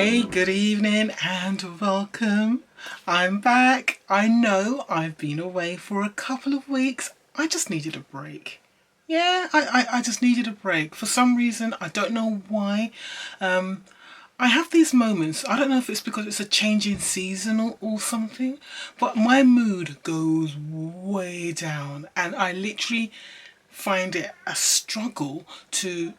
Hey, good evening and welcome. I'm back. I know I've been away for a couple of weeks. I just needed a break. Yeah, I just needed a break. For some reason, I don't know why. I have these moments. I don't know if it's because it's a changing season or something, but my mood goes way down and I literally find it a struggle to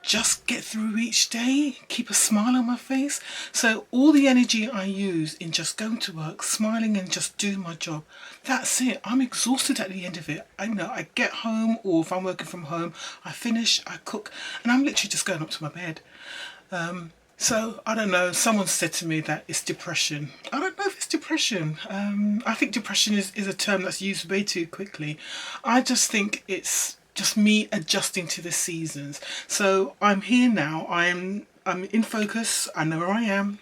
just get through each day, keep a smile on my face. So all the energy I use in just going to work, smiling and just doing my job, that's it. I'm exhausted at the end of it. I know I get home, or if I'm working from home, I finish, I cook, and I'm literally just going up to my bed. So I don't know, someone said to me that it's depression. I don't know if it's depression. I think depression is a term that's used way too quickly. I just think it's just me adjusting to the seasons. So I'm here now. I'm in focus. I know where I am.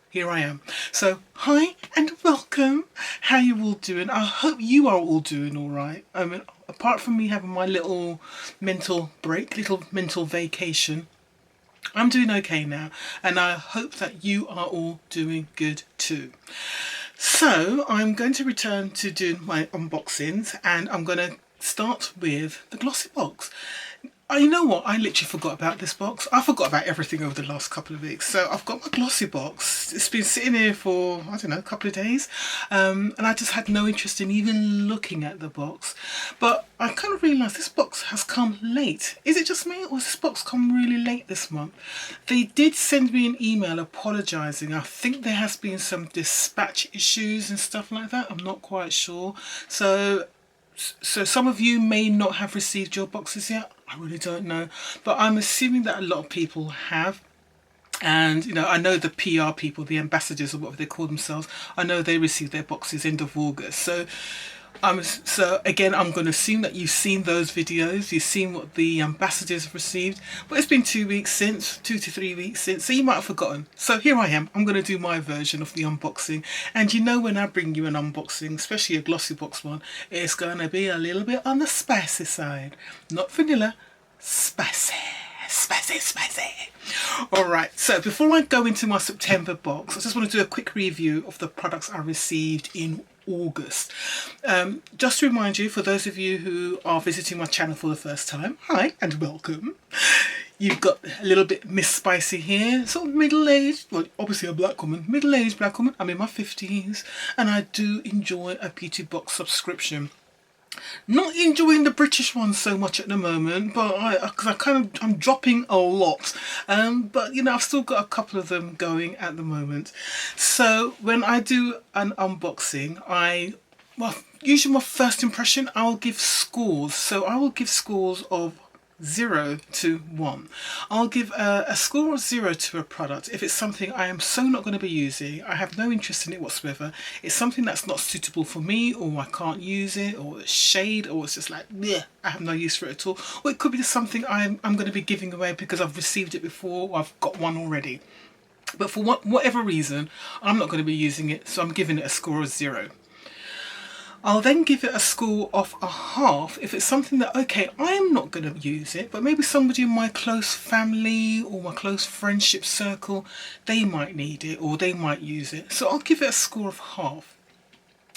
Here I am. So hi and welcome. How you all doing? I hope you are all doing all right. I mean, apart from me having my little mental break, little mental vacation, I'm doing okay now, and I hope that you are all doing good too. So I'm going to return to doing my unboxings, and I'm going to start with the Glossybox. You know what? I literally forgot about this box. I forgot about everything over the last couple of weeks. So I've got my Glossybox. It's been sitting here for, I don't know, a couple of days. And I just had no interest in even looking at the box. But I kind of realised this box has come late. Is it just me, or has this box come really late this month? They did send me an email apologising. I think there has been some dispatch issues and stuff like that. I'm not quite sure. So some of you may not have received your boxes yet. I really don't know, but I'm assuming that a lot of people have. And you know, I know the PR people, the ambassadors or whatever they call themselves, I know they received their boxes end of August. So again, I'm going to assume that you've seen those videos, you've seen what the ambassadors have received, but it's been 2 weeks since, 2 to 3 weeks since, so you might have forgotten. So here I am, I'm going to do my version of the unboxing, and you know, when I bring you an unboxing, especially a Glossybox one, it's going to be a little bit on the spicy side. Not vanilla, spicy. Spicy. Alright, so before I go into my September box, I just want to do a quick review of the products I received in August. Just to remind you, for those of you who are visiting my channel for the first time, hi and welcome. You've got a little bit Miss Spicy here, sort of middle-aged, well, obviously a black woman, middle-aged black woman. I'm in my 50s and I do enjoy a beauty box subscription. Not enjoying the British one so much at the moment, but I'm dropping a lot. But you know, I've still got a couple of them going at the moment. So when I do an unboxing, usually my first impression, I'll give scores. So I will give scores of 0 to 1. I'll give a score of 0 to a product if it's something I am so not going to be using. I have no interest in it whatsoever. It's something that's not suitable for me, or I can't use it, or it's shade, or it's just like, yeah, I have no use for it at all. Or it could be just something I'm going to be giving away because I've received it before, or I've got one already. But for whatever reason, I'm not going to be using it, so I'm giving it a score of 0. I'll then give it a score of a half if it's something that, okay, I'm not going to use it, but maybe somebody in my close family or my close friendship circle, they might need it or they might use it. So I'll give it a score of half.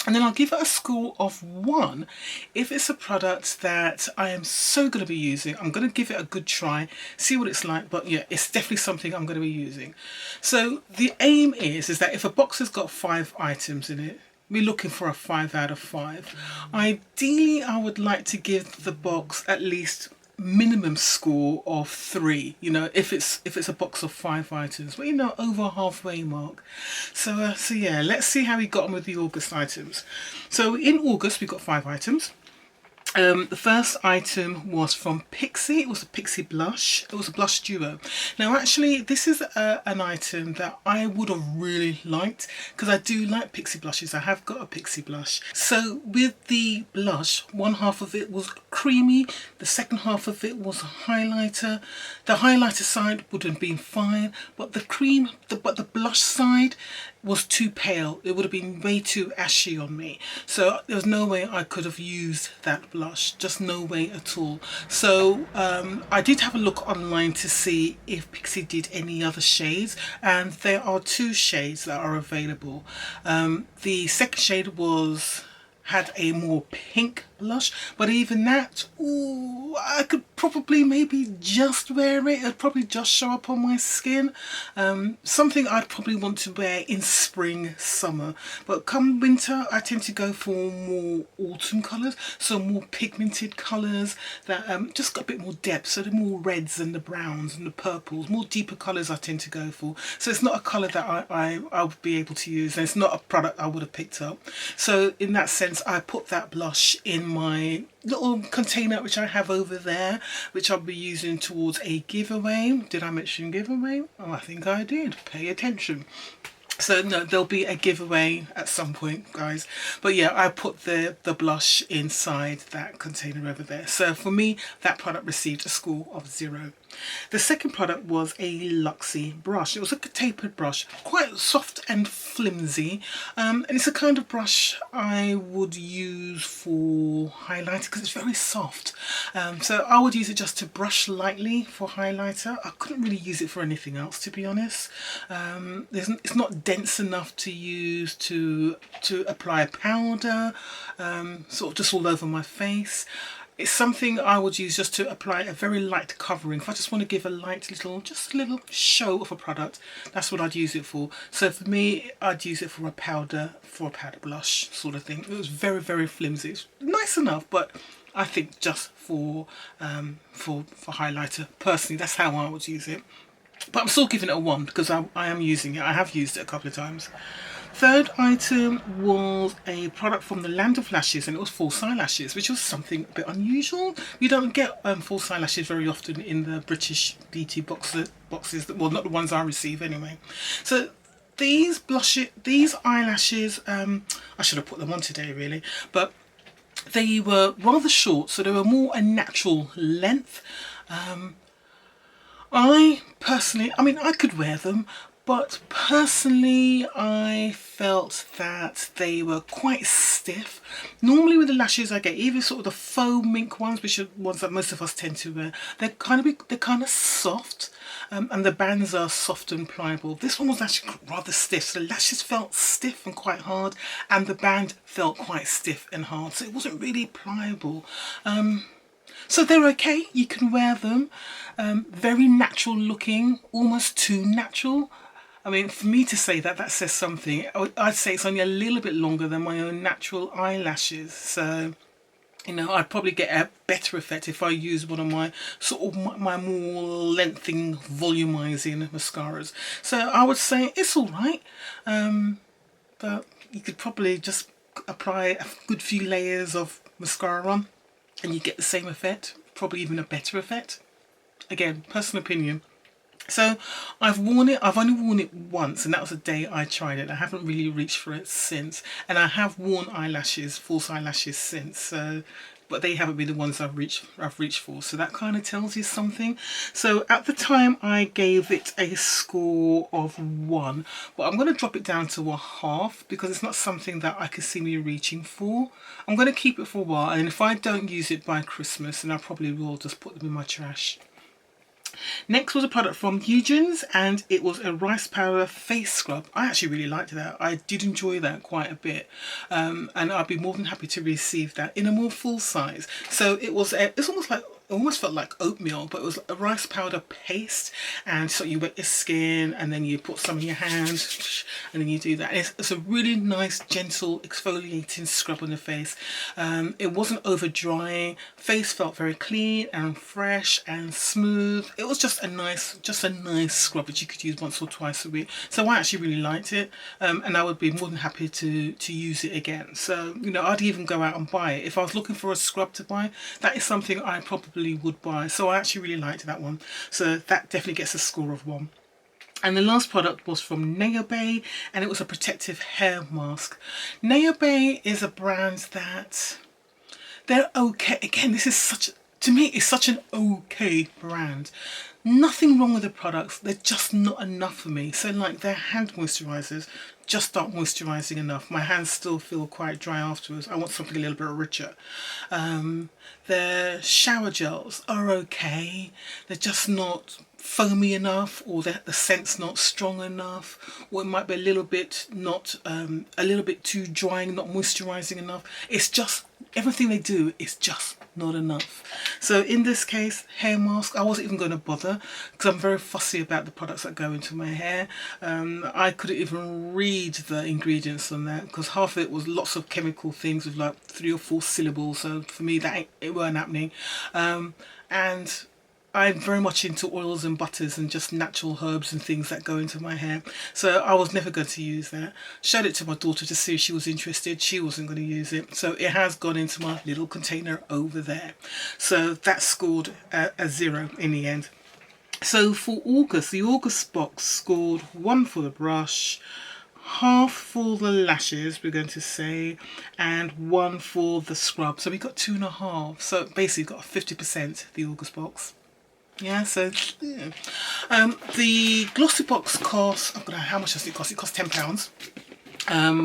And then I'll give it a score of 1 if it's a product that I am so going to be using. I'm going to give it a good try, see what it's like, but yeah, it's definitely something I'm going to be using. So the aim is that if a box has got 5 items in it, we're looking for a 5 out of 5. Ideally, I would like to give the box at least minimum score of 3. You know, if it's a box of 5 items, but you know, over halfway mark. So yeah, let's see how we got on with the August items. So in August, we got 5 items. The first item was from Pixie. It was a Pixie blush. It was a blush duo. Now actually this is an item that I would have really liked because I do like Pixie blushes. I have got a Pixie blush. So with the blush, one half of it was creamy. The second half of it was a highlighter. The highlighter side would have been fine, but the blush side was too pale. It would have been way too ashy on me. So there was no way I could have used that blush, just no way at all. So I did have a look online to see if Pixie did any other shades, and there are 2 shades that are available. The second shade had a more pink blush, but even that, ooh, I could probably maybe just wear it. It'd probably just show up on my skin. Something I'd probably want to wear in spring, summer, but come winter I tend to go for more autumn colours, so more pigmented colours that just got a bit more depth, so the more reds and the browns and the purples, more deeper colours I tend to go for. So it's not a colour that I would be able to use, and it's not a product I would have picked up. So in that sense, I put that blush in my little container which I have over there, which I'll be using towards a giveaway. Did I mention giveaway? Oh, I think I did. Pay attention. So no, there'll be a giveaway at some point, guys. But yeah, I put the blush inside that container over there. So for me, that product received a score of 0. The second product was a Luxie brush. It was a tapered brush, quite soft and flimsy, and it's a kind of brush I would use for highlighter because it's very soft. So I would use it just to brush lightly for highlighter. I couldn't really use it for anything else, to be honest. It's not dense enough to use to apply a powder, sort of just all over my face. It's something I would use just to apply a very light covering. If I just want to give a light just a little show of a product, that's what I'd use it for. So for me, I'd use it for a powder blush sort of thing. It was very, very flimsy. It's nice enough, but I think just for highlighter, personally, that's how I would use it. But I'm still giving it a 1 because I am using it. I have used it a couple of times. Third item was a product from the Land of Lashes, and it was false eyelashes, which was something a bit unusual. You don't get false eyelashes very often in the British beauty boxes, well, not the ones I receive anyway. So these eyelashes, I should have put them on today really, but they were rather short, so they were more a natural length. I personally, I mean, I could wear them, but personally I felt that they were quite stiff. Normally with the lashes I get, even sort of the faux mink ones, which are ones that most of us tend to wear, they're kind of soft, and the bands are soft and pliable. This one was actually rather stiff, so the lashes felt stiff and quite hard, and the band felt quite stiff and hard, so it wasn't really pliable. So they're okay, you can wear them. Very natural looking, almost too natural. I mean, for me to say that, that says something. I'd say it's only a little bit longer than my own natural eyelashes. So, you know, I'd probably get a better effect if I use one of my sort of my more lengthening, volumizing mascaras. So I would say it's all right, but you could probably just apply a good few layers of mascara on and you get the same effect, probably even a better effect. Again, personal opinion. So I've worn it, I've only worn it once, and that was the day I tried it. I haven't really reached for it since, and I have worn eyelashes, false eyelashes since, so, but they haven't been the ones I've reached for, so that kind of tells you something. So at the time I gave it a score of 1, but I'm going to drop it down to a half because it's not something that I could see me reaching for. I'm going to keep it for a while, and if I don't use it by Christmas, then I probably will just put them in my trash. Next was a product from Eugen's, and it was a rice powder face scrub. I actually really liked that. I did enjoy that quite a bit, and I'd be more than happy to receive that in a more full size. So it's almost like, it almost felt like oatmeal, but it was a rice powder paste, and so you wet your skin and then you put some in your hand and then you do that. It's a really nice, gentle, exfoliating scrub on the face. It wasn't over drying. Face felt very clean and fresh and smooth. It was just a nice scrub that you could use once or twice a week. So I actually really liked it, and I would be more than happy to use it again. So, you know, I'd even go out and buy it. If I was looking for a scrub to buy, that is something I probably would buy. So I actually really liked that one. So that definitely gets a score of 1. And the last product was from Naobay, and it was a protective hair mask. Naobay is a brand that they're okay. Again, this is such, to me, it's such an okay brand. Nothing wrong with the products, they're just not enough for me. So like their hand moisturizers just aren't moisturizing enough. My hands still feel quite dry afterwards. I want something a little bit richer. Their shower gels are okay, they're just not foamy enough, or the scent's not strong enough, or it might be a little bit not a little bit too drying, not moisturizing enough. It's just everything they do is just not enough. So in this case, hair mask, I wasn't even going to bother because I'm very fussy about the products that go into my hair. I couldn't even read the ingredients on that because half of it was lots of chemical things with like 3 or 4 syllables, so for me that it weren't happening. And I'm very much into oils and butters and just natural herbs and things that go into my hair. So I was never going to use that. Showed it to my daughter to see if she was interested. She wasn't going to use it. So it has gone into my little container over there. So that scored a 0 in the end. So for August, the August box scored 1 for the brush, half for the lashes, we're going to say, and 1 for the scrub. So we got 2.5. So basically got a 50%, the August box. Yeah, so yeah. The Glossybox costs, I don't know how much does it cost? It costs £10.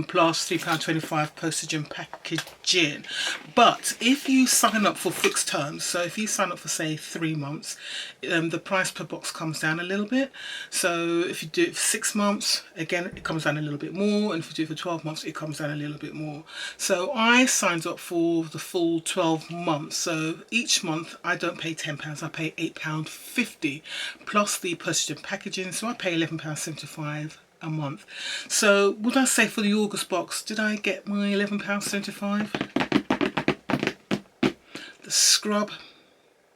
Plus £3.25 postage and packaging. But if you sign up for fixed terms, so if you sign up for say 3 months, the price per box comes down a little bit. So if you do it for 6 months, again it comes down a little bit more, and if you do it for 12 months it comes down a little bit more. So I signed up for the full 12 months, so each month I don't pay £10, I pay £8.50 plus the postage and packaging, so I pay £11.75 a month. So would I say for the August box, did I get my £11.75? The scrub,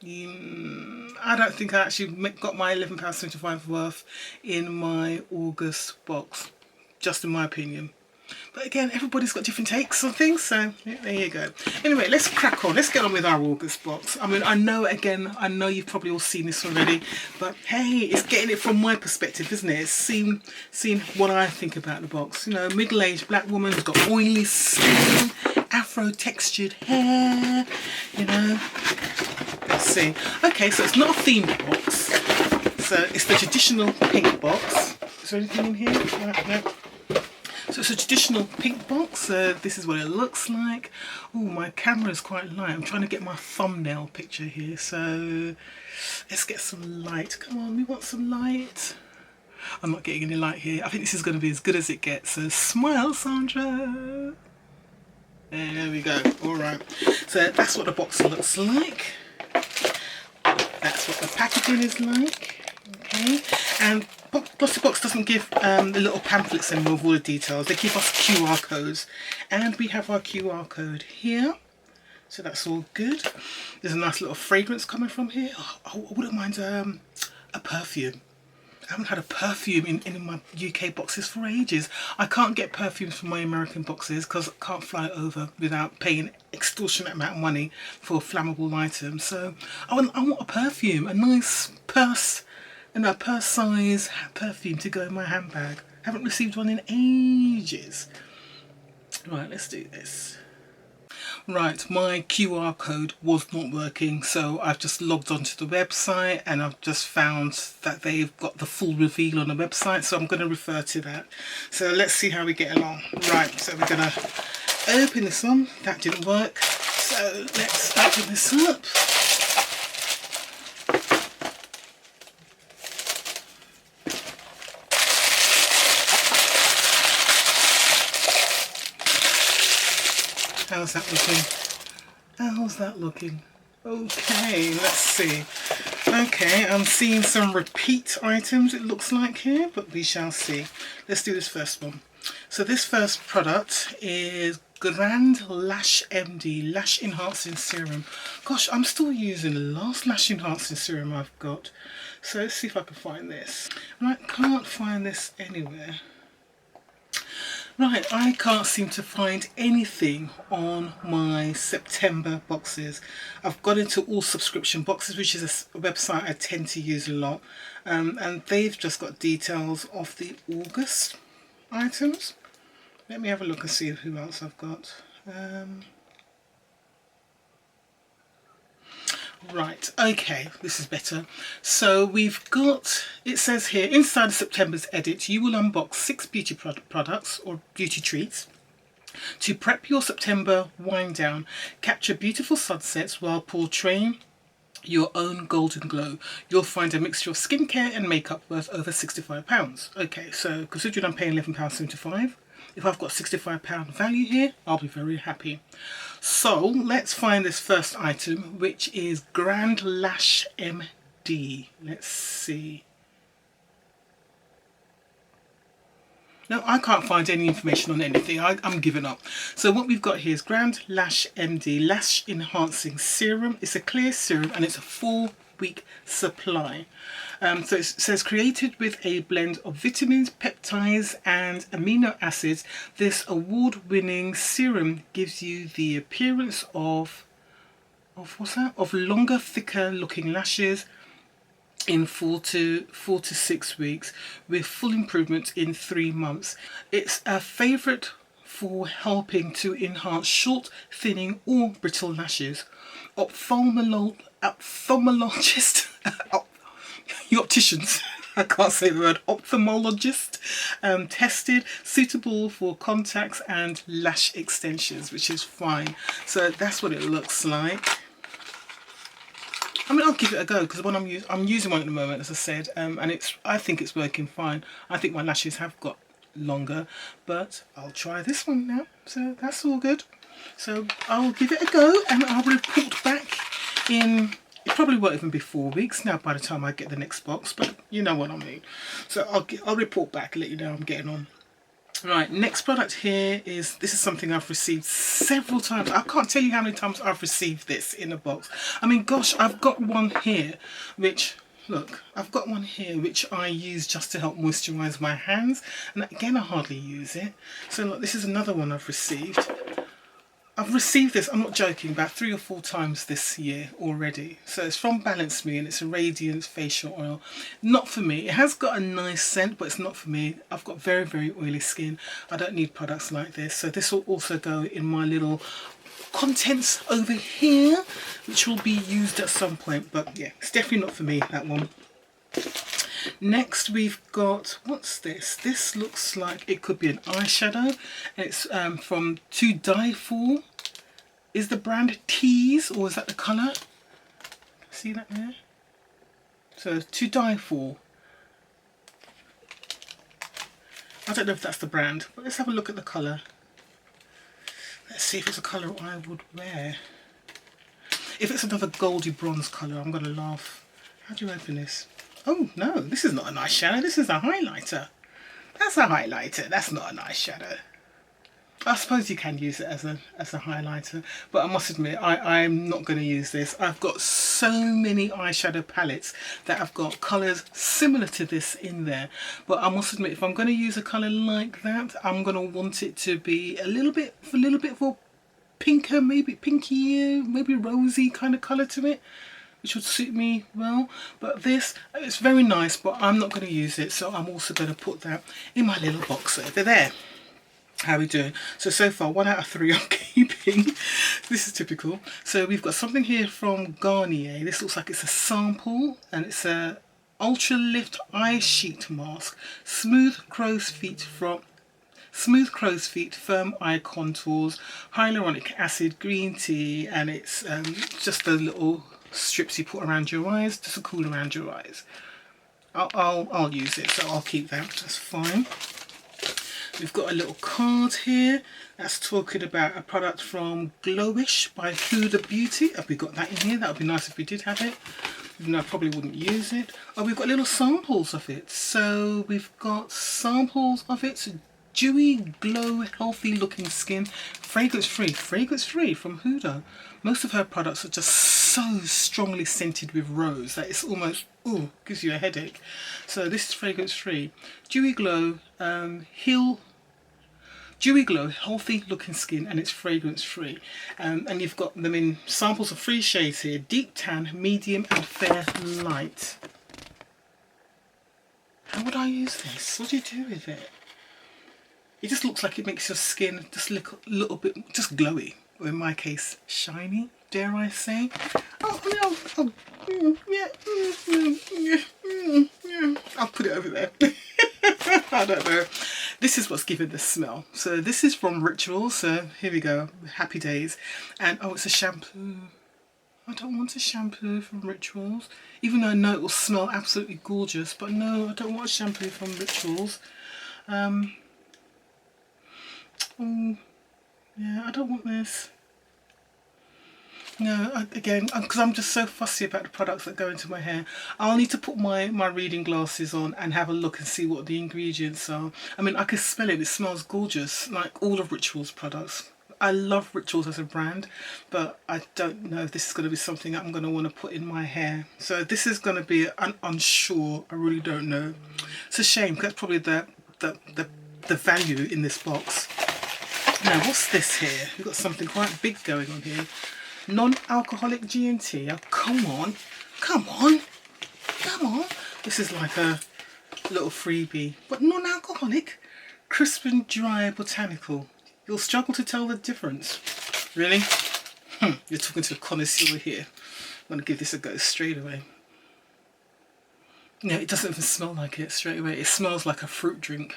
I don't think I actually got my £11.75 worth in my August box, just in my opinion. But again, everybody's got different takes on things, so yeah, there you go. Anyway, let's crack on. Let's get on with our August box. I mean, I know you've probably all seen this already, but hey, it's getting it from my perspective, isn't it? It's seeing what I think about the box. You know, middle-aged black woman who's got oily skin, afro-textured hair, you know. Let's see. Okay, so it's not a themed box. So it's the traditional pink box. Is there anything in here? No. So it's a traditional pink box. This is what it looks like. Oh, my camera is quite light. I'm trying to get my thumbnail picture here. So let's get some light. Come on, we want some light. I'm not getting any light here. I think this is going to be as good as it gets. So smile, Sandra. There we go. All right. So that's what the box looks like. That's what the packaging is like. Okay. And Glossybox doesn't give the little pamphlets anymore with all the details. They give us QR codes, and we have our QR code here, so that's all good. There's a nice little fragrance coming from here. Oh, I wouldn't mind a perfume. I haven't had a perfume in any of my UK boxes for ages. I can't get perfumes from my American boxes because I can't fly over without paying extortionate amount of money for flammable items. So I want a perfume, a nice purse, and a purse size perfume to go in my handbag. Haven't received one in ages. Right, let's do this. Right, my QR code was not working, so I've just logged onto the website and I've just found that they've got the full reveal on the website, so I'm going to refer to that. So let's see how we get along. Right, so we're going to open this one. That didn't work, so let's open this up. How's that looking? How's that looking? Okay, let's see. Okay, I'm seeing some repeat items it looks like here, but we shall see. Let's do this first one. So this first product is Grand Lash MD Lash Enhancing Serum. Gosh, I'm still using the last lash enhancing serum I've got. So let's see if I can find this. Right, can't find this anywhere. Right, I can't seem to find anything on my September boxes. I've got into All Subscription Boxes, which is a website I tend to use a lot, and they've just got details of the August items. Let me have a look and see who else I've got. Right, okay, this is better. So we've got, it says here, inside September's edit, you will unbox 6 beauty products or beauty treats to prep your September wind down. Capture beautiful sunsets while portraying your own golden glow. You'll find a mixture of skincare and makeup worth over £65. Okay, so considering I'm paying £11.75, if I've got £65 value here, I'll be very happy. So let's find this first item, which is Grand Lash MD. Let's see. No, I can't find any information on anything. I'm giving up. So what we've got here is Grand Lash MD Lash Enhancing Serum. It's a clear serum and it's a 4-week supply. So it says created with a blend of vitamins, peptides and amino acids. This award-winning serum gives you the appearance of what's that? Of longer, thicker looking lashes in 4 to 6 weeks with full improvement in 3 months. It's a favourite for helping to enhance short, thinning or brittle lashes. Ophthalmologist opticians, I can't say the word, ophthalmologist, tested, suitable for contacts and lash extensions, which is fine. So that's what it looks like. I mean, I'll give it a go because when I'm using one at the moment, as I said, and I think it's working fine. I think my lashes have got longer, but I'll try this one now. So that's all good. So I'll give it a go and I'll report back in. It probably won't even be 4 weeks now by the time I get the next box, but you know what I mean. So I'll report back and let you know how I'm getting on. Right, next product here is, this is something I've received several times. I can't tell you how many times I've received this in a box. I mean, gosh, I've got one here, which, look, I've got one here which I use just to help moisturise my hands. And again, I hardly use it. So look, this is another one I've received. I've received this, I'm not joking, about 3 or 4 times this year already. So it's from Balance Me and it's a Radiance Facial Oil. Not for me. It has got a nice scent, but it's not for me. I've got very, very oily skin. I don't need products like this. So this will also go in my little contents over here, which will be used at some point. But yeah, it's definitely not for me, that one. Next we've got, what's this? This looks like it could be an eyeshadow. It's from To Die For. Is the brand Tease or is that the colour? See that there? So To Die For. I don't know if that's the brand, but let's have a look at the colour. Let's see if it's a colour I would wear. If it's another goldy bronze colour, I'm going to laugh. How do you open this? Oh no, this is not an eyeshadow, this is a highlighter. That's a highlighter, that's not an eyeshadow. I suppose you can use it as a highlighter, but I must admit, I'm not going to use this. I've got so many eyeshadow palettes that have got colours similar to this in there. But I must admit, if I'm going to use a colour like that, I'm going to want it to be a little bit of a pinker, maybe pinky, maybe rosy kind of colour to it, which would suit me well. But this, it's very nice, but I'm not going to use it, so I'm also going to put that in my little box over there. How are we doing? So far 1 out of 3 I'm keeping. This is typical. So we've got something here from Garnier. This looks like it's a sample and it's a Ultra Lift Eye Sheet Mask. Smooth crow's feet, firm eye contours, hyaluronic acid, green tea, and it's just the little strips you put around your eyes just to cool around your eyes. I'll use it, so I'll keep that. That's fine. We've got a little card here that's talking about a product from Glowish by Huda Beauty. Have we got that in here? That would be nice if we did have it. Even though I probably wouldn't use it. Oh, we've got little samples of it. So we've got samples of it. So dewy, glow, healthy looking skin. Fragrance free from Huda. Most of her products are just so strongly scented with rose that it's almost, ooh, gives you a headache. So this is fragrance free. Dewy glow, dewy glow, healthy looking skin, and it's fragrance free. And you've got them in samples of 3 shades here: deep tan, medium and fair light. How would I use this? What do you do with it? It just looks like it makes your skin just look a little bit just glowy, or in my case shiny, dare I say. Oh no, Oh, yeah, yeah. I'll put it over there. I don't know. This is what's giving the smell. So this is from Ritual. So here we go. Happy Days. And oh, it's a shampoo. I don't want a shampoo from Rituals. Even though I know it will smell absolutely gorgeous. But no, I don't want a shampoo from Rituals. Oh, yeah, I don't want this. No, again, because I'm just so fussy about the products that go into my hair. I'll need to put my reading glasses on and have a look and see what the ingredients are. I mean, I can smell it. It smells gorgeous, like all of Ritual's products. I love Rituals as a brand, but I don't know if this is going to be something I'm going to want to put in my hair. So this is going to be an unsure. I really don't know. It's a shame, because that's probably the value in this box. Now, what's this here? We've got something quite big going on here. Non-alcoholic G&T. Oh, come on. Come on. Come on. This is like a little freebie. But non-alcoholic. Crisp and dry botanical. You'll struggle to tell the difference. Really? You're talking to a connoisseur here. I'm going to give this a go straight away. No, it doesn't even smell like it straight away. It smells like a fruit drink.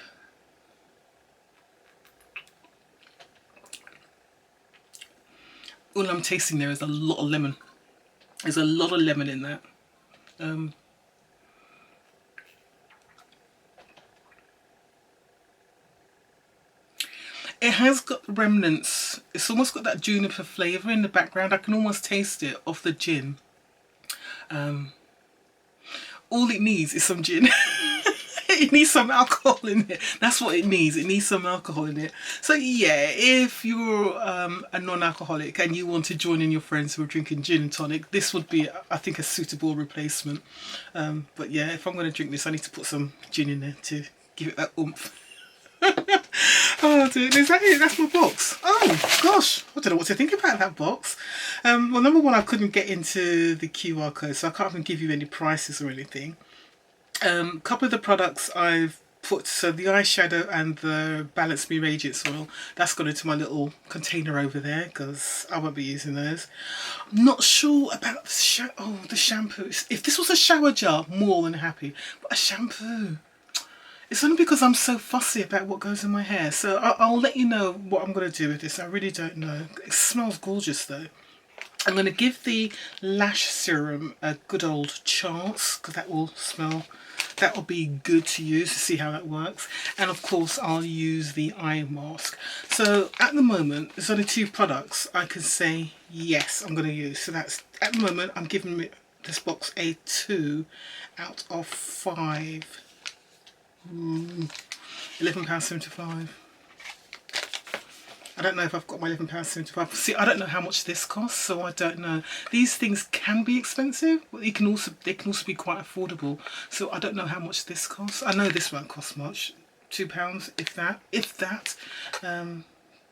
All I'm tasting there is a lot of lemon. There's a lot of lemon in that. It has got remnants. It's almost got that juniper flavour in the background. I can almost taste it off the gin. All it needs is some gin. It needs some alcohol in it. That's what it needs. It needs some alcohol in it. So yeah, if you're a non-alcoholic and you want to join in your friends who are drinking gin and tonic, this would be, I think, a suitable replacement. But yeah, if I'm going to drink this, I need to put some gin in there to give it that oomph. Oh dude, is that it? That's my box. Oh gosh, I don't know what to think about that box. Well, number one, I couldn't get into the QR code, so I can't even give you any prices or anything. A couple of the products I've put, so the eyeshadow and the Balance Me Radiance Oil, that's gone into my little container over there because I won't be using those. I'm not sure about the shampoo. If this was a shower jar, more than happy. But a shampoo, it's only because I'm so fussy about what goes in my hair. So I'll let you know what I'm going to do with this. I really don't know. It smells gorgeous though. I'm going to give the lash serum a good old chance because that will be good to use to see how that works. And of course I'll use the eye mask. So at the moment there's only 2 products I can say yes I'm going to use. So that's, at the moment I'm giving this box a 2 out of 5. £11.75. I don't know if I've got my £11.75. See, I don't know how much this costs, so I don't know. These things can be expensive, but they can also be quite affordable. So I don't know how much this costs. I know this won't cost much, £2 if that.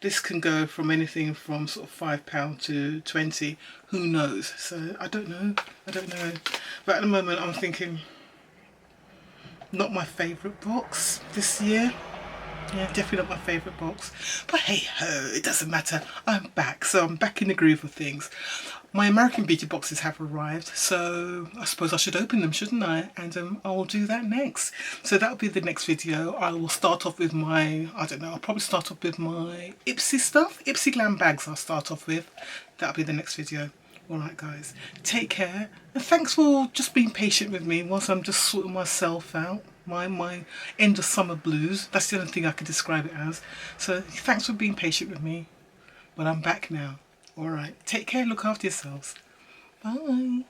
This can go from anything from sort of £5 to 20. Who knows? So I don't know. But at the moment I'm thinking, not my favourite box this year. Yeah, definitely not my favourite box. But hey ho, it doesn't matter. I'm back. So I'm back in the groove of things. My American beauty boxes have arrived. So I suppose I should open them, shouldn't I? And I'll do that next. So that'll be the next video. I will start off with my, I don't know, I'll probably start off with my Ipsy stuff. Ipsy Glam bags I'll start off with. That'll be the next video. Alright guys, take care. And thanks for just being patient with me whilst I'm just sorting myself out. My end of summer blues. That's the only thing I can describe it as. So thanks for being patient with me. But I'm back now. Alright, take care, look after yourselves. Bye.